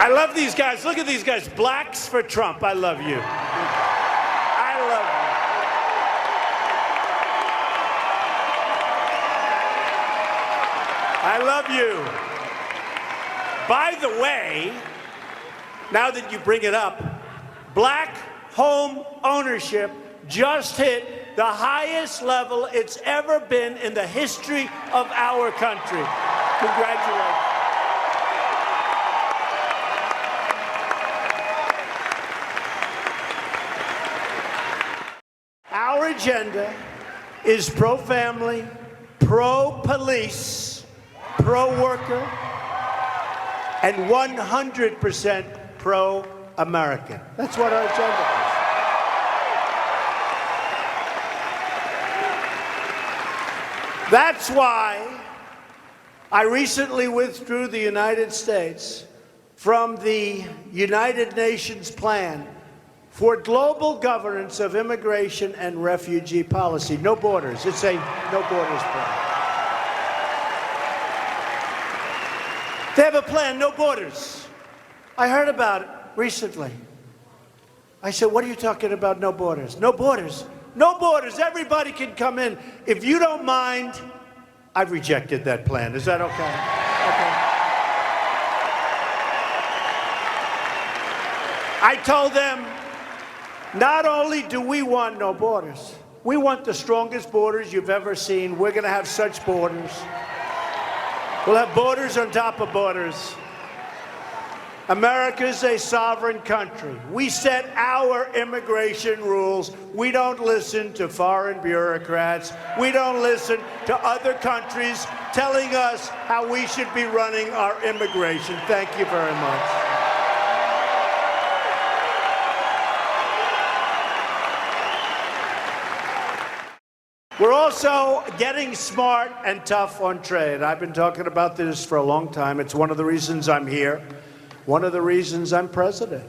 I love these guys. Look at these guys. Blacks for Trump. I love you. I love you. I love you. By the way, now that you bring it up, black home ownership just hit the highest level it's ever been in the history of our country. Congratulations. Our agenda is pro-family, pro-police, pro-worker, and 100% pro-American. That's what our agenda is. That's why I recently withdrew the United States from the United Nations plan for global governance of immigration and refugee policy. No borders. It's a no borders plan. They have a plan, no borders. I heard about it recently. I said, what are you talking about, no borders? No borders. No borders. Everybody can come in. If you don't mind, I've rejected that plan. Is that okay? Okay. I told them, not only do we want no borders, we want the strongest borders you've ever seen. We're going to have such borders. We'll have borders on top of borders. America's a sovereign country. We set our immigration rules. We don't listen to foreign bureaucrats. We don't listen to other countries telling us how we should be running our immigration. Thank you very much. We're also getting smart and tough on trade. I've been talking about this for a long time. It's one of the reasons I'm here, one of the reasons I'm president.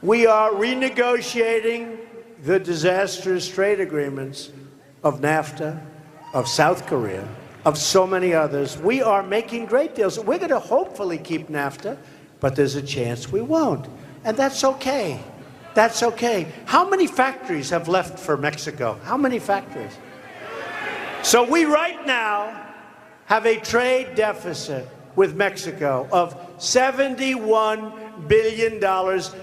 We are renegotiating the disastrous trade agreements of NAFTA, of South Korea, of so many others. We are making great deals. We're going to hopefully keep NAFTA, but there's a chance we won't. And that's okay. That's okay. How many factories have left for Mexico? How many factories? So we right now have a trade deficit with Mexico of $71 billion,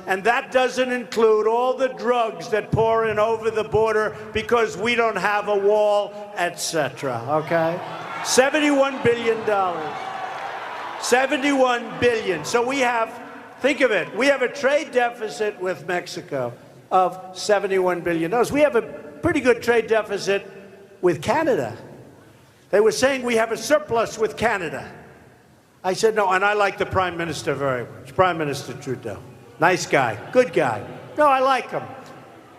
and that doesn't include all the drugs that pour in over the border because we don't have a wall, etc. Okay? $71 billion. $71 billion. So we have, think of it, we have a trade deficit with Mexico of $71 billion. We have a pretty good trade deficit with Canada. They were saying we have a surplus with Canada. I said, no, and I like the Prime Minister very much, Prime Minister Trudeau. Nice guy, good guy. No, I like him.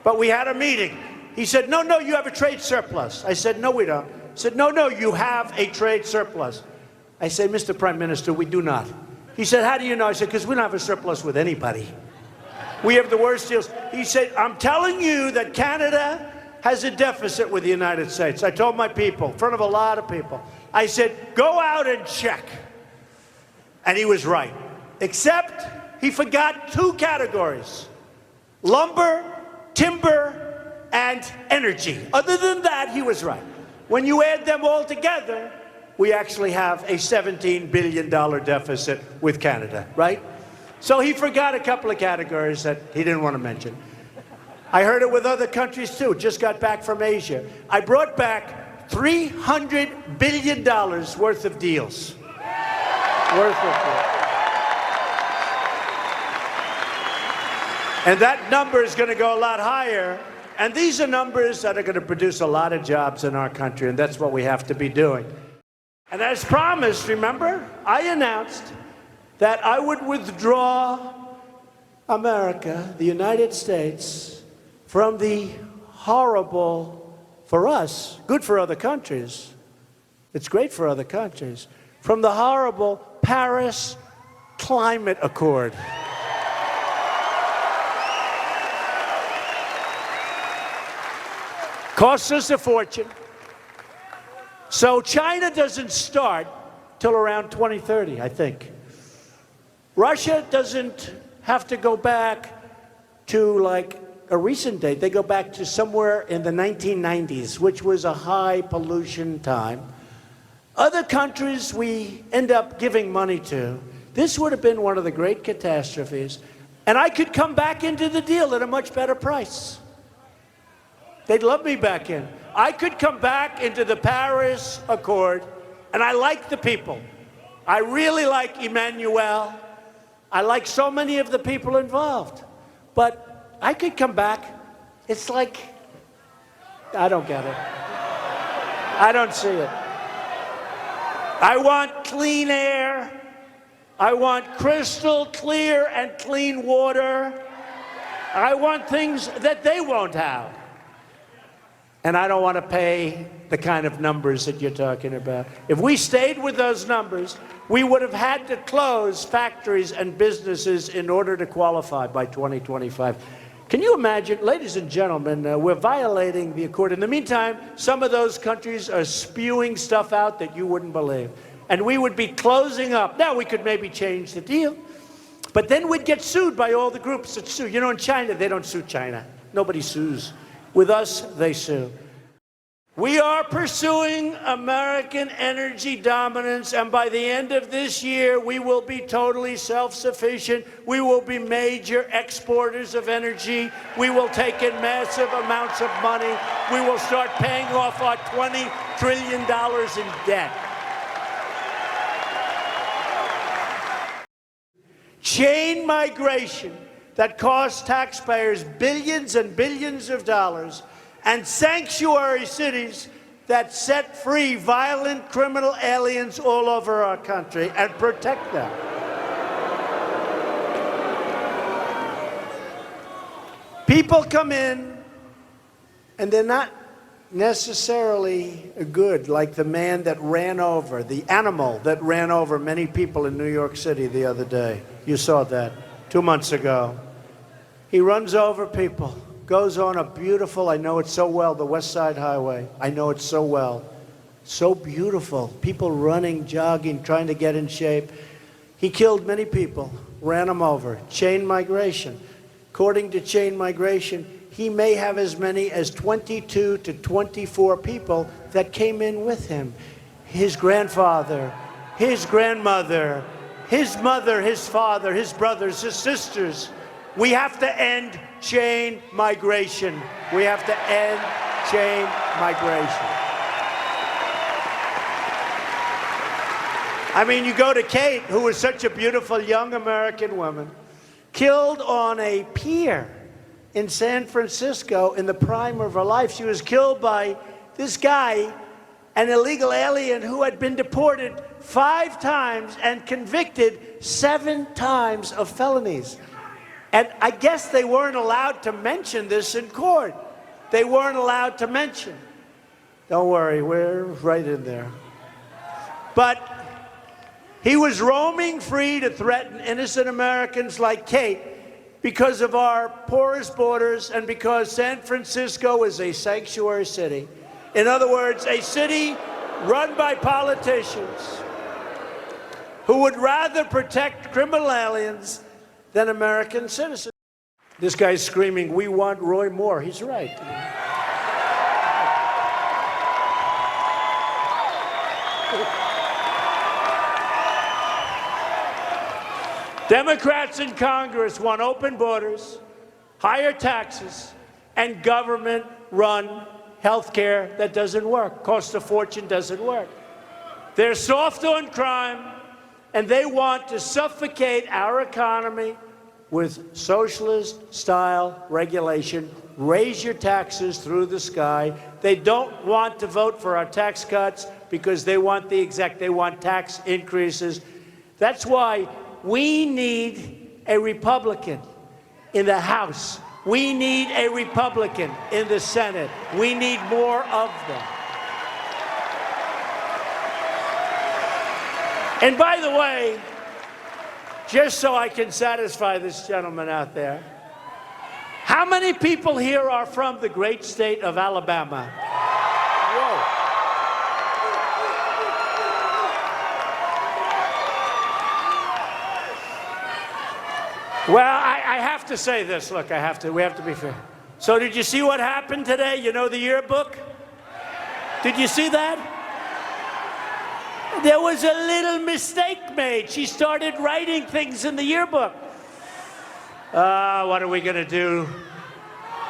But we had a meeting. He said, no, no, you have a trade surplus. I said, no, we don't. He said, no, no, you have a trade surplus. I said, Mr. Prime Minister, we do not. He said, how do you know? I said, because we don't have a surplus with anybody. We have the worst deals. He said, I'm telling you that Canada has a deficit with the United States. I told my people, in front of a lot of people, I said, go out and check. And he was right. Except he forgot two categories: lumber, timber, and energy. Other than that, he was right. When you add them all together, we actually have a $17 billion deficit with Canada, right? So he forgot a couple of categories that he didn't want to mention. I heard it with other countries too. Just got back from Asia. I brought back $300 billion worth of deals. And that number is going to go a lot higher. And these are numbers that are going to produce a lot of jobs in our country, and that's what we have to be doing. And as promised, remember, I announced that I would withdraw America, the United States, from the horrible, for us, good for other countries, it's great for other countries, from the horrible Paris Climate Accord. Costs us a fortune. So China doesn't start till around 2030, I think. Russia doesn't have to go back to like a recent date. They go back to somewhere in the 1990s, which was a high pollution time. Other countries we end up giving money to, this would have been one of the great catastrophes. And I could come back into the deal at a much better price. They'd love me back in. I could come back into the Paris Accord, and I like the people. I really like Emmanuel. I like so many of the people involved. But I could come back. It's like, I don't get it. I don't see it. I want clean air. I want crystal clear and clean water. I want things that they won't have. And I don't want to pay the kind of numbers that you're talking about. If we stayed with those numbers, we would have had to close factories and businesses in order to qualify by 2025. Can you imagine, ladies and gentlemen, we're violating the accord. In the meantime, some of those countries are spewing stuff out that you wouldn't believe. And we would be closing up. Now, we could maybe change the deal. But then we'd get sued by all the groups that sue. You know, in China, they don't sue China. Nobody sues. With us, they sue. We are pursuing American energy dominance, and by the end of this year, we will be totally self-sufficient. We will be major exporters of energy. We will take in massive amounts of money. We will start paying off our $20 trillion in debt. Chain migration that costs taxpayers billions and billions of dollars, and sanctuary cities that set free violent criminal aliens all over our country and protect them. People come in, and they're not necessarily good, like the man that ran over, the animal that ran over many people in New York City the other day. You saw that 2 months ago. He runs over people, goes on a beautiful, I know it so well, the West Side Highway. I know it so well. So beautiful. People running, jogging, trying to get in shape. He killed many people, ran them over. Chain migration. According to chain migration, he may have as many as 22 to 24 people that came in with him. His grandfather, his grandmother, his mother, his father, his brothers, his sisters. We have to end chain migration. We have to end chain migration. I mean, you go to Kate, who was such a beautiful young American woman, killed on a pier in San Francisco in the prime of her life. She was killed by this guy, an illegal alien who had been deported 5 times and convicted 7 times of felonies. And I guess they weren't allowed to mention this in court. They weren't allowed to mention. Don't worry, we're right in there. But he was roaming free to threaten innocent Americans like Kate because of our porous borders and because San Francisco is a sanctuary city. In other words, a city run by politicians who would rather protect criminal aliens than American citizens. This guy's screaming, "We want Roy Moore." He's right. Democrats in Congress want open borders, higher taxes, and government-run health care that doesn't work. Costs a fortune, doesn't work. They're soft on crime, and they want to suffocate our economy with socialist-style regulation. Raise your taxes through the sky. They don't want to vote for our tax cuts because they want they want tax increases. That's why we need a Republican in the House. We need a Republican in the Senate. We need more of them. And by the way, just so I can satisfy this gentleman out there, how many people here are from the great state of Alabama? Whoa. Well, I have to say this. Look, we have to be fair. So did you see what happened today? You know the yearbook? Did you see that? There was a little mistake made. She started writing things in the yearbook. What are we going to do?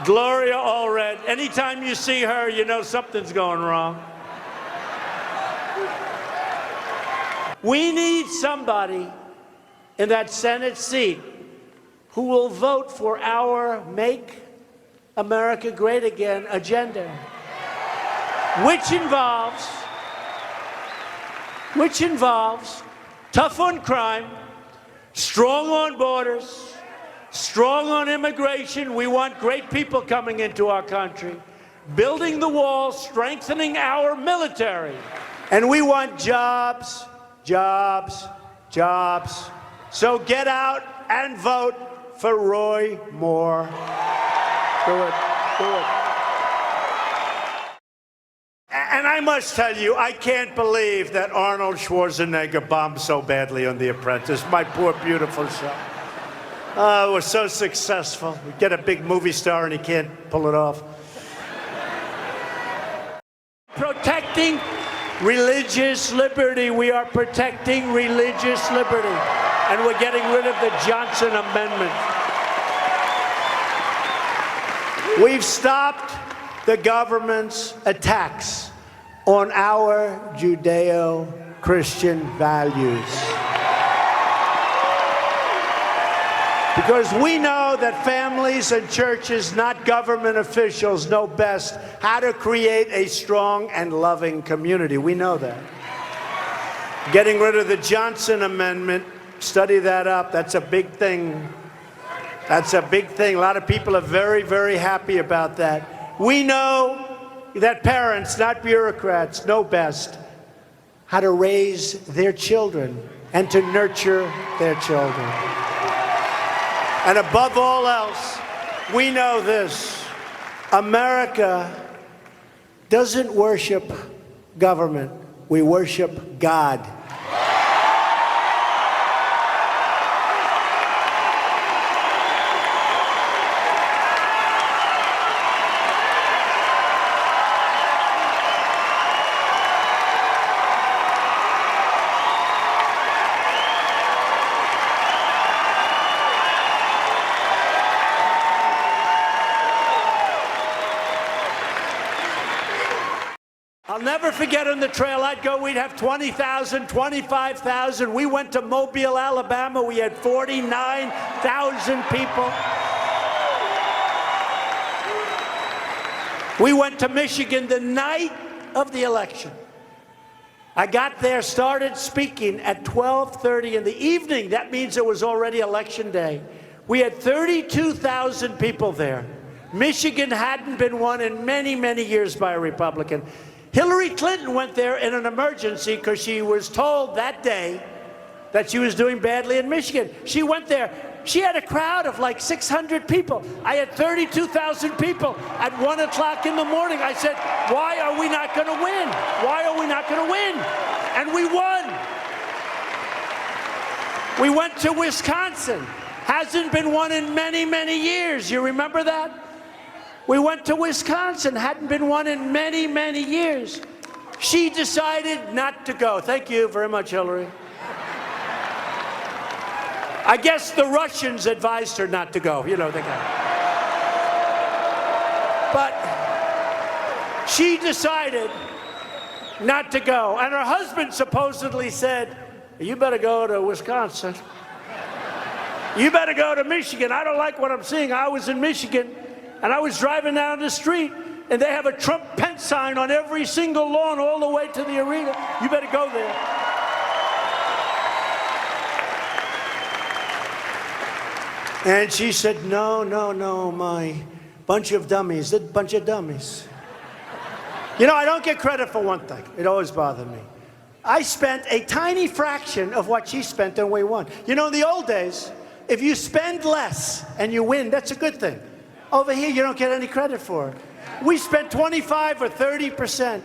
Gloria Allred, anytime you see her, you know something's going wrong. We need somebody in that Senate seat who will vote for our Make America Great Again agenda, which involves tough on crime, strong on borders, strong on immigration. We want great people coming into our country, building the wall, strengthening our military. And we want jobs, jobs, jobs. So get out and vote for Roy Moore. Do it. Do it. And I must tell you, I can't believe that Arnold Schwarzenegger bombed so badly on The Apprentice. My poor, beautiful show. It was so successful. We get a big movie star and he can't pull it off. Protecting religious liberty. We are protecting religious liberty. And we're getting rid of the Johnson Amendment. We've stopped the government's attacks on our Judeo-Christian values. Because we know that families and churches, not government officials, know best how to create a strong and loving community. We know that. Getting rid of the Johnson Amendment, study that up, that's a big thing. That's a big thing. A lot of people are very, very happy about that. We know that parents, not bureaucrats, know best how to raise their children and to nurture their children. And above all else, we know this: America doesn't worship government, we worship God. I'll never forget on the trail I'd go, we'd have 20,000, 25,000. We went to Mobile, Alabama. We had 49,000 people. We went to Michigan the night of the election. I got there, started speaking at 12:30 in the evening. That means it was already election day. We had 32,000 people there. Michigan hadn't been won in many, many years by a Republican. Hillary Clinton went there in an emergency because she was told that day that she was doing badly in Michigan. She went there. She had a crowd of like 600 people. I had 32,000 people at 1 o'clock in the morning. I said, why are we not going to win? Why are we not going to win? And we won. We went to Wisconsin. Hasn't been won in many, many years. You remember that? We went to Wisconsin, hadn't been won in many, many years. She decided not to go. Thank you very much, Hillary. I guess the Russians advised her not to go. You know, they got it. But she decided not to go. And her husband supposedly said, you better go to Wisconsin. You better go to Michigan. I don't like what I'm seeing. I was in Michigan. And I was driving down the street, and they have a Trump-Pence sign on every single lawn all the way to the arena. You better go there. And she said, no, no, no, my bunch of dummies, a bunch of dummies. You know, I don't get credit for one thing. It always bothered me. I spent a tiny fraction of what she spent and we won. You know, in the old days, if you spend less and you win, that's a good thing. Over here, you don't get any credit for it. We spent 25 or 30%.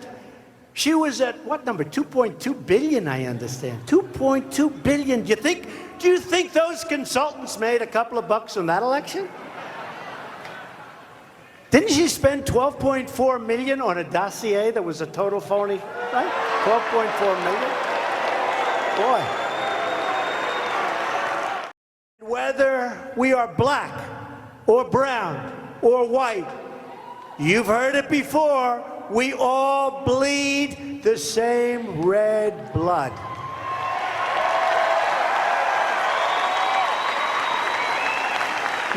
She was at, what number? 2.2 billion, I understand. 2.2 billion. Do you think those consultants made a couple of bucks on that election? Didn't she spend 12.4 million on a dossier that was a total phony, right? 12.4 million? Boy. Whether we are black or brown or white, you've heard it before, we all bleed the same red blood.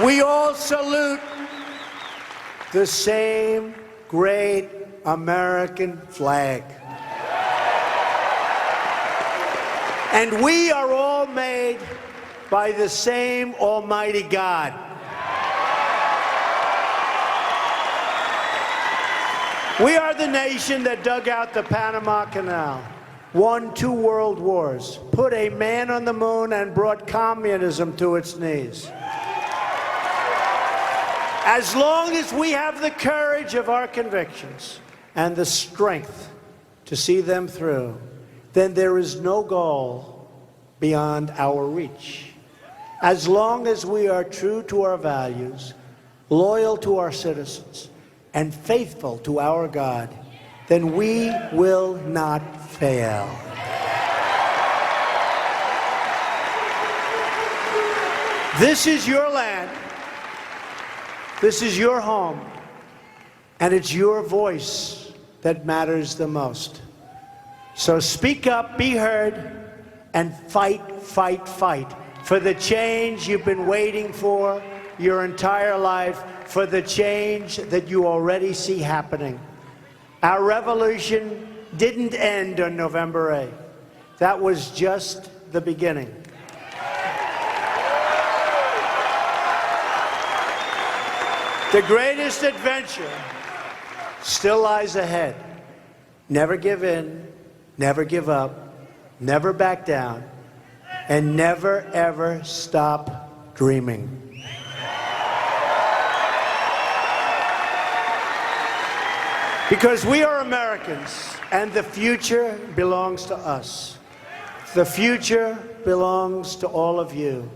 We all salute the same great American flag. And we are all made by the same Almighty God. We are the nation that dug out the Panama Canal, won 2 world wars, put a man on the moon, and brought communism to its knees. As long as we have the courage of our convictions and the strength to see them through, then there is no goal beyond our reach. As long as we are true to our values, loyal to our citizens, and faithful to our God, then we will not fail. This is your land. This is your home. And it's your voice that matters the most. So speak up, be heard, and fight, fight, fight for the change you've been waiting for your entire life, for the change that you already see happening. Our revolution didn't end on November 8th. That was just the beginning. The greatest adventure still lies ahead. Never give in, never give up, never back down, and never ever stop dreaming. Because we are Americans, and the future belongs to us. The future belongs to all of you.